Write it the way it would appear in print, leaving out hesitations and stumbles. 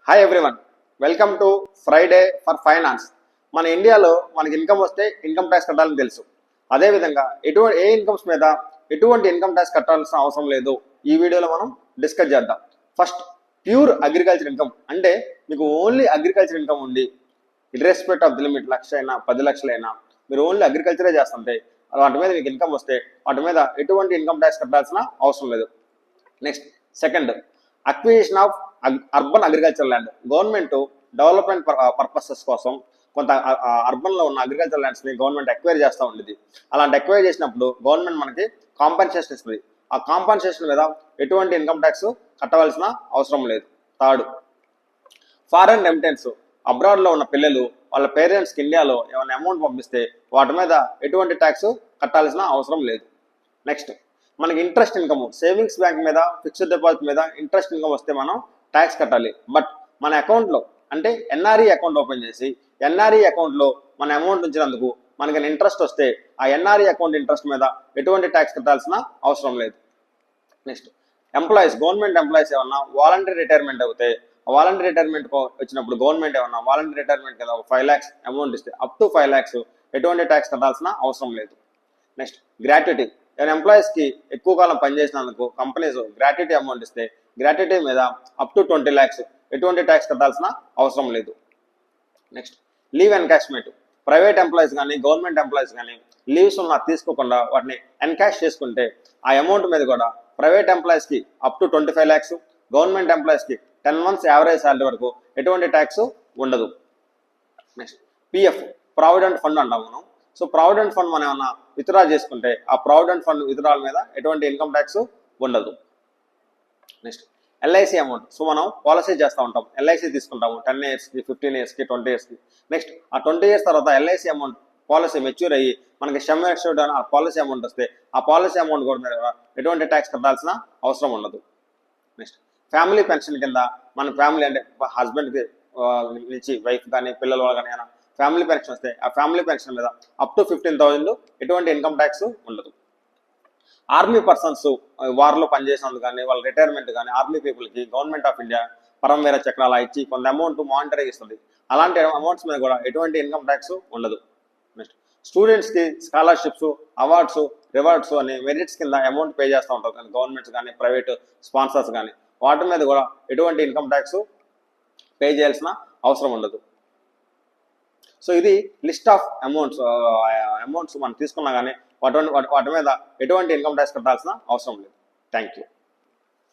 Hi everyone, welcome to Friday for finance. మన ఇండియాలో మనకి ఇన్కమ్ వస్తే ఇన్కమ్ ట్యాక్స్ కట్టాలని తెలుసు. అదేవిధంగా ఏ ఇన్కమ్స్ మీద ఎటువంటి ఇన్కమ్ ట్యాక్స్ కట్టాల్సిన అవసరం లేదు. ఈ వీడియోలో మనం డిస్కస్ చేద్దాం. ఫస్ట్, ప్యూర్ అగ్రికల్చర్ ఇన్కమ్ అంటే మీకు ఓన్లీ అగ్రికల్చర్ ఇన్కమ్ ఉండి ఇర్రెస్పెక్ట్ ఆఫ్ ది లిమిట్, 1,00,000 అయినా 10,00,000 అయినా మీరు ఓన్లీ అగ్రికల్చరే చేస్తుంటే వాటి మీద మీకు ఇన్కమ్ వస్తే వాటి మీద ఎటువంటి ఇన్కమ్ ట్యాక్స్ కట్టాల్సిన అవసరం లేదు. Next, second, acquisition of urban agriculture land. Government development purposes కోసం కొంత అర్బన్లో ఉన్న అగ్రికల్చర్ ల్యాండ్స్ని గవర్నమెంట్ ఎక్వైర్ చేస్తూ ఉండేది. అలాంటి ఎక్వైర్ చేసినప్పుడు గవర్నమెంట్ మనకి కాంపన్సేషన్ ఇస్తుంది. ఆ కాంపన్సేషన్ మీద ఎటువంటి ఇన్కమ్ ట్యాక్స్ కట్టవలసిన అవసరం లేదు. Third, foreign remittance. అబ్రాడ్లో ఉన్న పిల్లలు వాళ్ళ పేరెంట్స్కి ఇండియాలో ఏమైనా అమౌంట్ పంపిస్తే వాటి మీద ఎటువంటి ట్యాక్స్ కట్టాల్సిన అవసరం లేదు. నెక్స్ట్, మనకి ఇంట్రెస్ట్ ఇన్కమ్, సేవింగ్స్ బ్యాంక్ మీద, ఫిక్స్డ్ డిపాజిట్ మీద ఇంట్రెస్ట్ ఇన్కమ్ వస్తే మనం ట్యాక్స్ కట్టాలి. బట్ మన అకౌంట్లో అంటే ఎన్ఆర్ఈ అకౌంట్ ఓపెన్ చేసి ఎన్ఆర్ఈ అకౌంట్లో మన అమౌంట్ ఉంచినందుకు మనకి ఇంట్రెస్ట్ వస్తే ఆ ఎన్ఆర్ఈ అకౌంట్ ఇంట్రెస్ట్ మీద ఎటువంటి ట్యాక్స్ కట్టాల్సిన అవసరం లేదు. నెక్స్ట్, ఎంప్లాయీస్, గవర్నమెంట్ ఎంప్లాయీస్ ఏమన్నా వాలంటరీ రిటైర్మెంట్ అవుతే వాలంటరీ రిటైర్మెంట్ వచ్చినప్పుడు గవర్నమెంట్ ఏమన్నా వాలంటరీ రిటైర్మెంట్ కదా 5 lakhs అమౌంట్ ఇస్తే అప్ టు 5 lakhs ఎటువంటి ట్యాక్స్ కట్టాల్సిన అవసరం లేదు. Next, gratuity. ఎంప్లాయీస్కి ఎక్కువ కాలం పనిచేసినందుకు కంపెనీస్ గ్రాట్యుటీ అమౌంట్ ఇస్తే గ్రాట్యుటీ మీద అప్ టు 20 lakhs ఎటువంటి ట్యాక్స్ కట్టాల్సిన అవసరం లేదు. Next, leave encashment. Private employees కానీ గవర్నమెంట్ ఎంప్లాయీస్ కానీ లీవ్స్ ఉన్న తీసుకోకుండా వాటిని ఎన్కాష్ చేసుకుంటే ఆ అమౌంట్ మీద కూడా ప్రైవేట్ ఎంప్లాయీస్కి అప్ టు 25 lakhs, గవర్నమెంట్ ఎంప్లాయీస్కి 10 months యావరేజ్ శాలరీ వరకు ఎటువంటి ట్యాక్స్ ఉండదు. నెక్స్ట్, పిఎఫ్, ప్రావిడెంట్ ఫండ్ అంటాం మనం. సో ప్రావిడెంట్ ఫండ్ మనం ఏమన్నా విత్డ్రా చేసుకుంటే ఆ ప్రావిడెంట్ ఫండ్ విత్డ్రాల్ మీద ఎటువంటి ఇన్కమ్ ట్యాక్స్ ఉండదు. Next, LIC amount. సో మనం పాలసీ చేస్తూ ఉంటాం, ఎల్ఐసి తీసుకుంటాము 10 yearsకి, 15 yearsకి, 20 yearsకి. నెక్స్ట్, ఆ 20 years తర్వాత ఎల్ఐసి అమౌంట్ పాలసీ మెచ్యూర్ అయ్యి మనకి సమ్ అష్యూర్డ్ ఆ పాలసీ అమౌంట్ వస్తే ఆ పాలసీ అమౌంట్ కూడా మీద ఎటువంటి ట్యాక్స్ కట్టాల్సిన అవసరం ఉండదు. నెక్స్ట్, ఫ్యామిలీ పెన్షన్ కింద మన ఫ్యామిలీ అంటే హస్బెండ్కి నుంచి వైఫ్ కానీ పిల్లల వాళ్ళు కానీ ఫ్యామిలీ పెన్షన్ వస్తే ఆ ఫ్యామిలీ పెన్షన్ మీద అప్ టు 15,000 ఎటువంటి ఇన్కమ్ ట్యాక్స్ ఉండదు. ఆర్మీ పర్సన్స్ వార్లో పనిచేసినందుకు కానీ వాళ్ళ రిటైర్మెంట్ కానీ ఆర్మీ పీపుల్కి గవర్నమెంట్ ఆఫ్ ఇండియా పరమవీర చక్రాల ఇచ్చి కొంత అమౌంట్ మానిటరీ ఇస్తుంది. అలాంటి అమౌంట్స్ మీద కూడా ఎటువంటి ఇన్కమ్ ట్యాక్స్ ఉండదు. నెక్స్ట్, స్టూడెంట్స్కి స్కాలర్షిప్స్, అవార్డ్స్, రివార్డ్స్ అని మెరిట్స్ కింద అమౌంట్ పే చేస్తూ ఉంటారు కానీ గవర్నమెంట్స్ కానీ ప్రైవేట్ స్పాన్సర్స్ కానీ వాటి మీద కూడా ఎటువంటి ఇన్కమ్ ట్యాక్స్ పే చేయాల్సిన అవసరం ఉండదు. సో ఇది లిస్ట్ ఆఫ్ అమౌంట్స్ మనం తీసుకున్నా కానీ వాటి మీద ఎటువంటి ఇన్కమ్ ట్యాక్స్ కట్టాల్సిన అవసరం లేదు. Thank you.